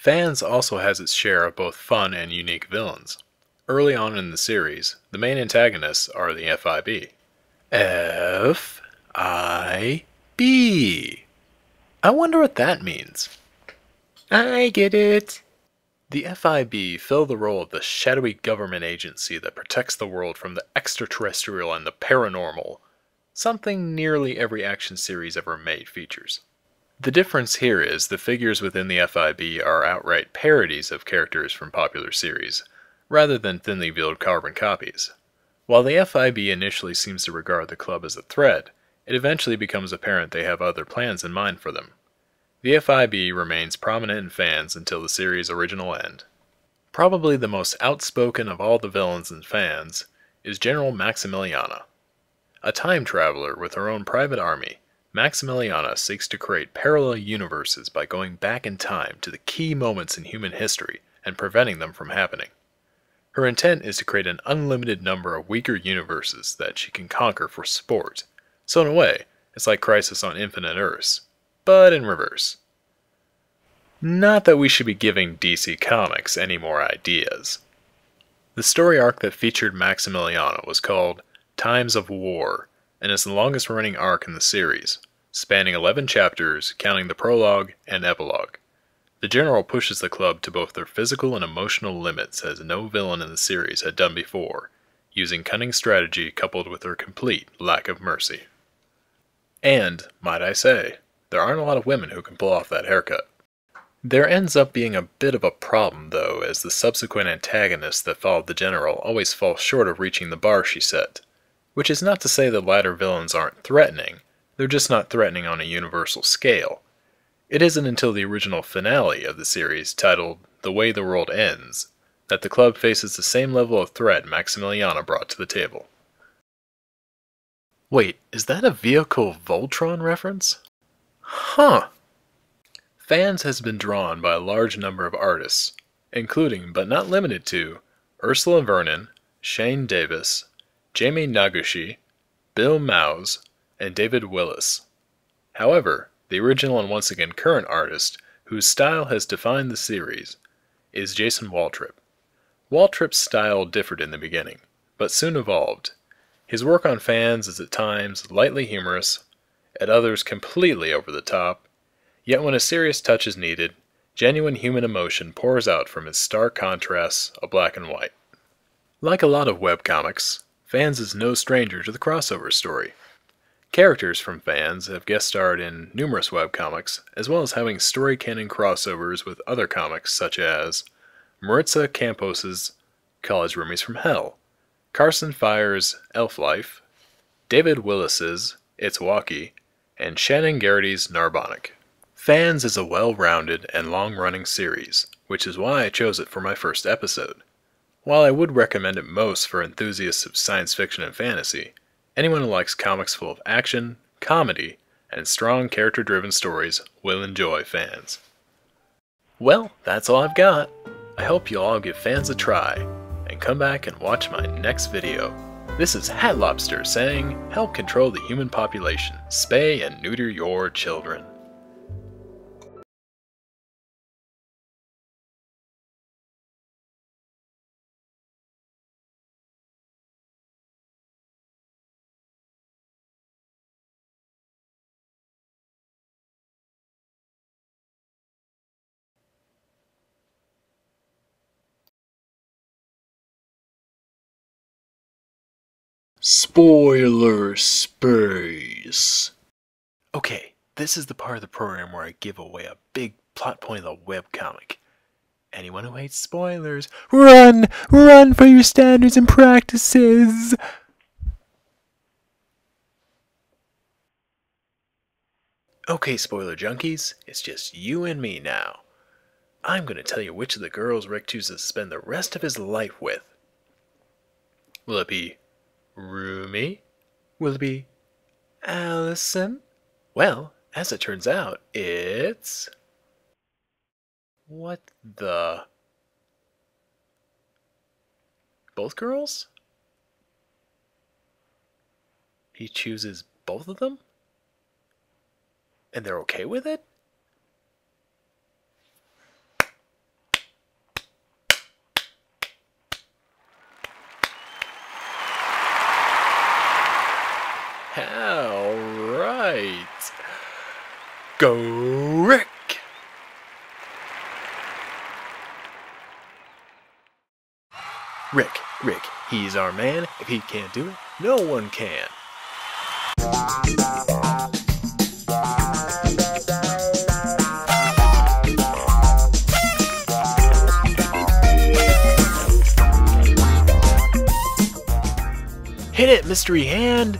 Fans also has its share of both fun and unique villains. Early on in the series, the main antagonists are the FIB. F-I-B. I wonder what that means. I get it. The FIB fill the role of the shadowy government agency that protects the world from the extraterrestrial and the paranormal, something nearly every action series ever made features. The difference here is the figures within the FIB are outright parodies of characters from popular series, rather than thinly veiled carbon copies. While the FIB initially seems to regard the club as a threat, it eventually becomes apparent they have other plans in mind for them. The FIB remains prominent in fans until the series' original end. Probably the most outspoken of all the villains and fans is General Maximiliana. A time traveler with her own private army, Maximiliana seeks to create parallel universes by going back in time to the key moments in human history and preventing them from happening. Her intent is to create an unlimited number of weaker universes that she can conquer for sport. So in a way, it's like Crisis on Infinite Earths, but in reverse. Not that we should be giving DC Comics any more ideas. The story arc that featured Maximiliana was called Times of War, and is the longest running arc in the series, spanning 11 chapters, counting the prologue and epilogue. The General pushes the club to both their physical and emotional limits as no villain in the series had done before, using cunning strategy coupled with her complete lack of mercy. And, might I say, there aren't a lot of women who can pull off that haircut. There ends up being a bit of a problem though, as the subsequent antagonists that followed the General always fall short of reaching the bar she set. Which is not to say the latter villains aren't threatening, they're just not threatening on a universal scale. It isn't until the original finale of the series, titled The Way the World Ends, that the club faces the same level of threat Maximiliana brought to the table. Wait, is that a Vehicle Voltron reference? Huh! Fans has been drawn by a large number of artists, including, but not limited to, Ursula Vernon, Shane Davis, Jamie Naguchi, Bill Mouse, and David Willis. However, the original and once again current artist, whose style has defined the series, is Jason Waltrip. Waltrip's style differed in the beginning, but soon evolved. His work on fans is at times lightly humorous, at others completely over the top, yet when a serious touch is needed, genuine human emotion pours out from his stark contrasts of black and white. Like a lot of webcomics, Fans is no stranger to the crossover story. Characters from Fans have guest starred in numerous webcomics, as well as having story canon crossovers with other comics such as Maritza Campos's College Roomies from Hell, Carson Fire's Elf Life, David Willis's It's Walkie, and Shannon Garrity's Narbonic. Fans is a well-rounded and long-running series, which is why I chose it for my first episode. While I would recommend it most for enthusiasts of science fiction and fantasy, anyone who likes comics full of action, comedy, and strong character-driven stories will enjoy Fans. Well, that's all I've got. I hope you'll all give Fans a try, and come back and watch my next video. This is Lobster saying, help control the human population, spay and neuter your children. Spoiler space. Okay, this is the part of the program where I give away a big plot point of the webcomic. Anyone who hates spoilers, run! Run for your standards and practices! Okay, spoiler junkies, it's just you and me now. I'm gonna tell you which of the girls Rick chooses to spend the rest of his life with. Will it be Rumi? Will it be Allison? Well, as it turns out, it's... What the... Both girls? He chooses both of them? And they're okay with it? Alright. Go, Rick! Rick, he's our man. If he can't do it, no one can. Hit it, mystery hand!